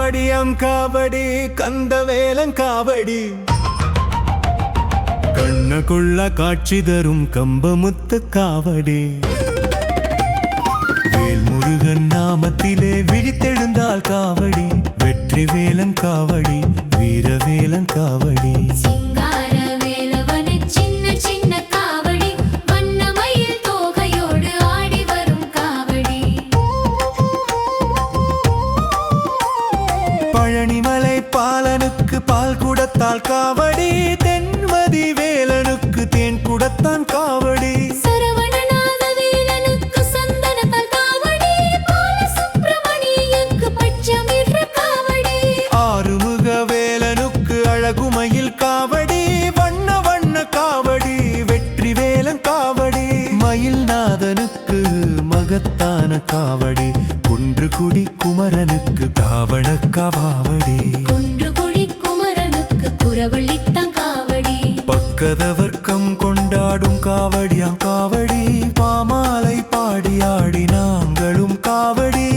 காவடி கந்தவேலங்காவடி கண்ணகுள்ள காட்சி தரும் கம்பமுத்து காவடி வேல்முருகன் நாமத்திலே விழித்தெழுந்தால் காவடி வெற்றி வேலங்காவடி வீரவேலங்காவடி பழனிமலை பாலனுக்கு பால் குடத்தால் காவடி தென்மதி வேலனுக்கு தேன் குடத்தான் காவடி சரவணநாத வேலனுக்கு சந்தனத்தால் காவடி பாலசுப்ரமணியனுக்கு பச்சமிர்ர காவடி ஆறுமுக வேலனுக்கு அழகுமயில் காவடி வண்ண வண்ண காவடி வெற்றி வேலன் காவடி மயில்நாதனுக்கு மகத்தான காவடி குன்றுகுடி குமரனுக்கு காவட காவடி குன்றுகுடி குமரனுக்கு குரவள்ளித்தான் காவடி பக்கதவர்க்கம் கொண்டாடும் காவடியாம் காவடி பாமாலை பாடி ஆடி நாங்களும் காவடி